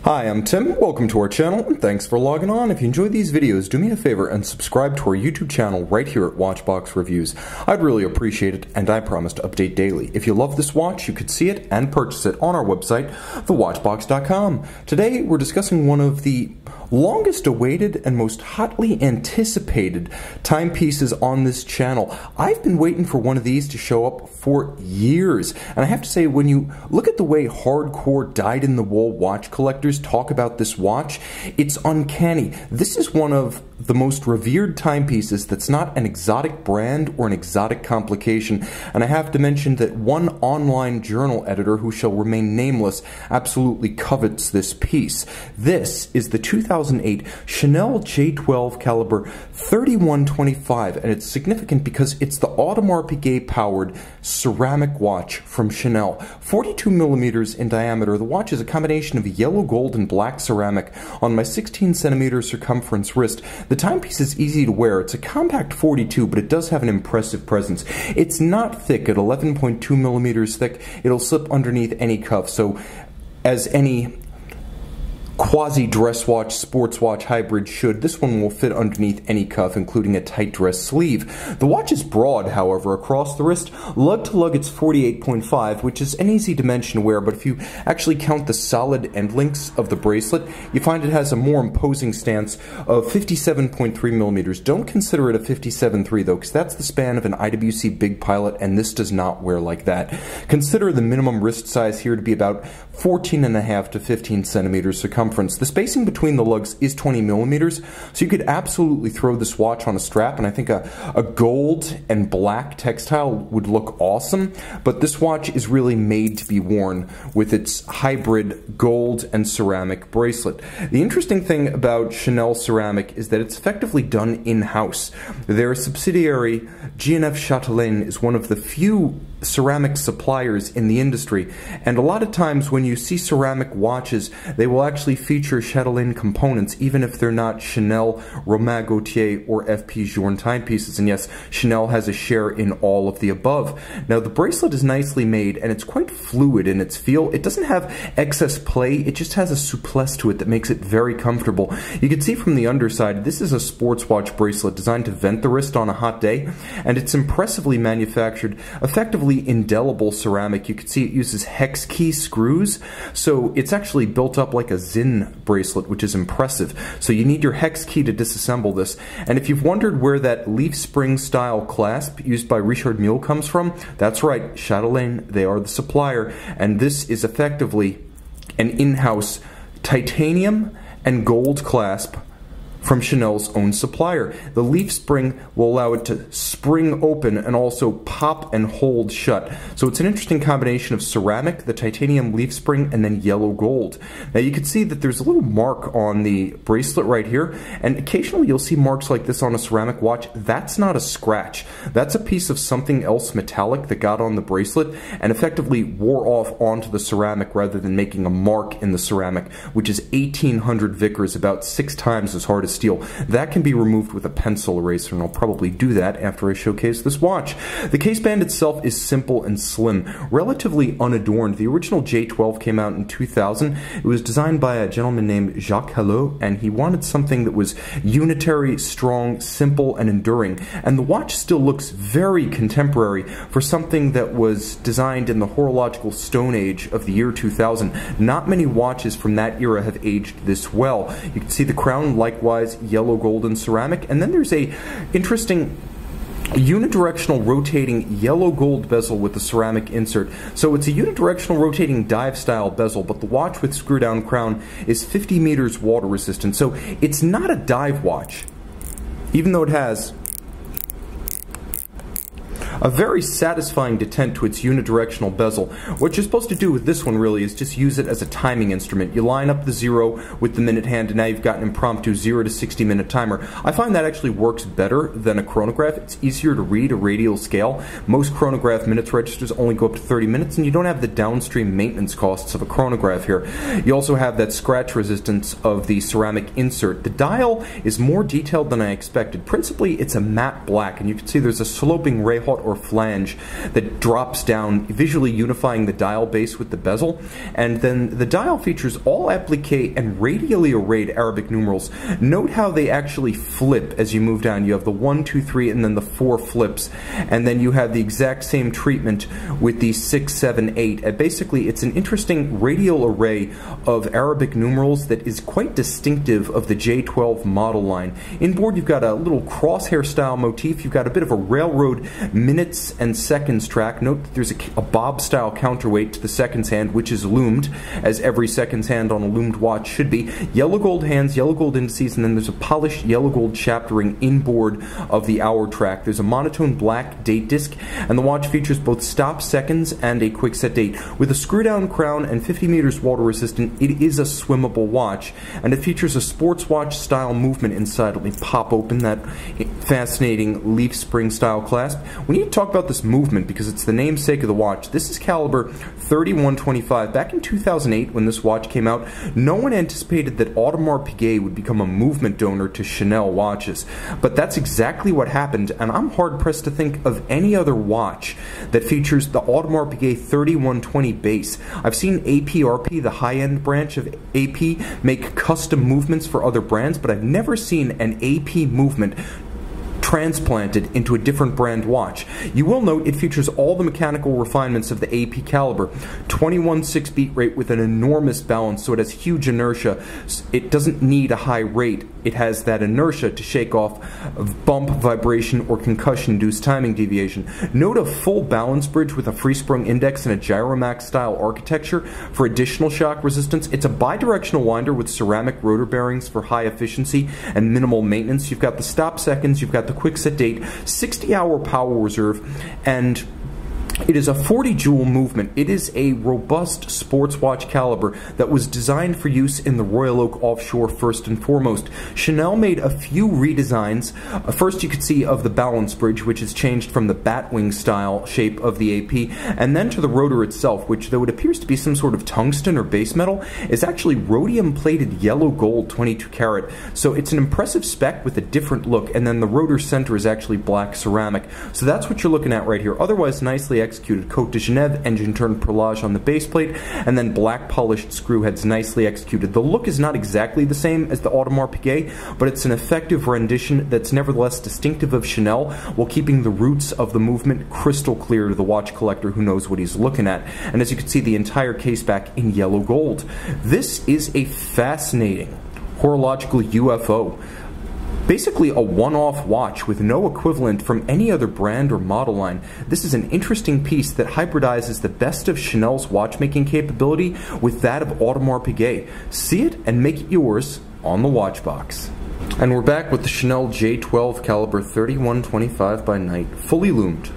Hi, I'm Tim. Welcome to our channel, and thanks for logging on. If you enjoy these videos, do me a favor and subscribe to our YouTube channel right here at Watchbox Reviews. I'd really appreciate it, and I promise to update daily. If you love this watch, you could see it and purchase it on our website, thewatchbox.com. Today, we're discussing one of the longest awaited and most hotly anticipated timepieces on this channel. I've been waiting for one of these to show up for years, and I have to say, when you look at the way hardcore dyed-in-the-wool watch collectors talk about this watch, it's uncanny. This is one of the most revered timepieces that's not an exotic brand or an exotic complication, and I have to mention that one online journal editor, who shall remain nameless, absolutely covets this piece. This is the 2008 Chanel J12 Caliber 3125, and it's significant because it's the Audemars Piguet powered ceramic watch from Chanel. 42 millimeters in diameter, the watch is a combination of yellow gold and black ceramic on my 16 centimeter circumference wrist. The timepiece is easy to wear. It's a compact 42, but it does have an impressive presence. It's not thick at 11.2 millimeters thick. It'll slip underneath any cuff, so as any quasi-dress watch, sports watch hybrid should, this one will fit underneath any cuff, including a tight dress sleeve. The watch is broad, however, across the wrist. Lug-to-lug, it's 48.5, which is an easy dimension to wear, but if you actually count the solid end links of the bracelet, you find it has a more imposing stance of 57.3 millimeters. Don't consider it a 57.3 though, because that's the span of an IWC Big Pilot, and this does not wear like that. Consider the minimum wrist size here to be about 14.5 to 15 centimeters circumference. The spacing between the lugs is 20 millimeters, so you could absolutely throw this watch on a strap, and I think a gold and black textile would look awesome, but this watch is really made to be worn with its hybrid gold and ceramic bracelet. The interesting thing about Chanel ceramic is that it's effectively done in-house. Their subsidiary, G&F Chatelaine, is one of the few ceramic suppliers in the industry, and a lot of times when you see ceramic watches, they will actually feature Chatelaine components, even if they're not Chanel, Romain Gaultier, or FP Journe timepieces. And yes, Chanel has a share in all of the above. Now, the bracelet is nicely made, and it's quite fluid in its feel. It doesn't have excess play, it just has a souplesse to it that makes it very comfortable. You can see from the underside, this is a sports watch bracelet designed to vent the wrist on a hot day, and it's impressively manufactured, effectively indelible ceramic. You can see it uses hex key screws, so it's actually built up like a Zinn bracelet, which is impressive. So you need your hex key to disassemble this. And if you've wondered where that leaf spring style clasp used by Richard Mille comes from, that's right, Chatelaine, they are the supplier, and this is effectively an in-house titanium and gold clasp from Chanel's own supplier. The leaf spring will allow it to spring open and also pop and hold shut. So it's an interesting combination of ceramic, the titanium leaf spring, and then yellow gold. Now you can see that there's a little mark on the bracelet right here, and occasionally you'll see marks like this on a ceramic watch. That's not a scratch. That's a piece of something else metallic that got on the bracelet and effectively wore off onto the ceramic rather than making a mark in the ceramic, which is 1800 Vickers, about 6 times as hard as steel. That can be removed with a pencil eraser, and I'll probably do that after I showcase this watch. The case band itself is simple and slim, relatively unadorned. The original J12 came out in 2000. It was designed by a gentleman named Jacques Hallot, and he wanted something that was unitary, strong, simple, and enduring. And the watch still looks very contemporary for something that was designed in the horological Stone Age of the year 2000. Not many watches from that era have aged this well. You can see the crown likewise yellow gold and ceramic, and then there's a interesting unidirectional rotating yellow gold bezel with the ceramic insert. So it's a unidirectional rotating dive style bezel, but the watch with screw down crown is 50 meters water resistant. So it's not a dive watch, even though it has a very satisfying detent to its unidirectional bezel. What you're supposed to do with this one really is just use it as a timing instrument. You line up the 0 with the minute hand, and now you've got an impromptu 0 to 60 minute timer. I find that actually works better than a chronograph. It's easier to read a radial scale. Most chronograph minutes registers only go up to 30 minutes, and you don't have the downstream maintenance costs of a chronograph here. You also have that scratch resistance of the ceramic insert. The dial is more detailed than I expected. Principally, it's a matte black, and you can see there's a sloping Rayhaut or flange that drops down, visually unifying the dial base with the bezel. And then the dial features all applique and radially arrayed Arabic numerals. Note how they actually flip as you move down. You have the 1, 2, 3, and then the 4 flips. And then you have the exact same treatment with the 6, 7, 8. And basically, it's an interesting radial array of Arabic numerals that is quite distinctive of the J12 model line. Inboard, you've got a little crosshair style motif. You've got a bit of a railroad minutes and seconds track. Note that there's a bob style counterweight to the seconds hand, which is loomed, as every seconds hand on a loomed watch should be. Yellow gold hands, yellow gold indices, and then there's a polished yellow gold chaptering inboard of the hour track. There's a monotone black date disc, and the watch features both stop seconds and a quick set date. With a screw down crown and 50 meters water resistant, it is a swimmable watch, and it features a sports watch style movement inside. Let me pop open that fascinating leaf spring style clasp. We need to talk about this movement because it's the namesake of the watch. This is caliber 3125. Back in 2008, when this watch came out, no one anticipated that Audemars Piguet would become a movement donor to Chanel watches. But that's exactly what happened, and I'm hard-pressed to think of any other watch that features the Audemars Piguet 3120 base. I've seen APRP, the high-end branch of AP, make custom movements for other brands, but I've never seen an AP movement transplanted into a different brand watch. You will note it features all the mechanical refinements of the AP caliber. 21.6 beat rate with an enormous balance, so it has huge inertia. It doesn't need a high rate. It has that inertia to shake off bump, vibration, or concussion-induced timing deviation. Note a full balance bridge with a free-sprung index and a gyromax-style architecture for additional shock resistance. It's a bidirectional winder with ceramic rotor bearings for high efficiency and minimal maintenance. You've got the stop seconds, you've got the quick set date, 60-hour power reserve, and it is a 40 joule movement. It is a robust sports watch caliber that was designed for use in the Royal Oak Offshore first and foremost. Chanel made a few redesigns. First, you could see of the balance bridge, which has changed from the batwing style shape of the AP, and then to the rotor itself, which, though it appears to be some sort of tungsten or base metal, is actually rhodium plated yellow gold 22 karat. So it's an impressive spec with a different look, and then the rotor center is actually black ceramic. So that's what you're looking at right here. Otherwise, nicely executed Côte de Genève engine turned perlage on the base plate, and then black polished screw heads nicely executed. The look is not exactly the same as the Audemars Piguet, but it's an effective rendition that's nevertheless distinctive of Chanel, while keeping the roots of the movement crystal clear to the watch collector who knows what he's looking at. And as you can see, the entire case back in yellow gold. This is a fascinating horological UFO. Basically a one-off watch with no equivalent from any other brand or model line. This is an interesting piece that hybridizes the best of Chanel's watchmaking capability with that of Audemars Piguet. See it and make it yours on the watch box. And we're back with the Chanel J12 Caliber 3125 by night, fully loomed.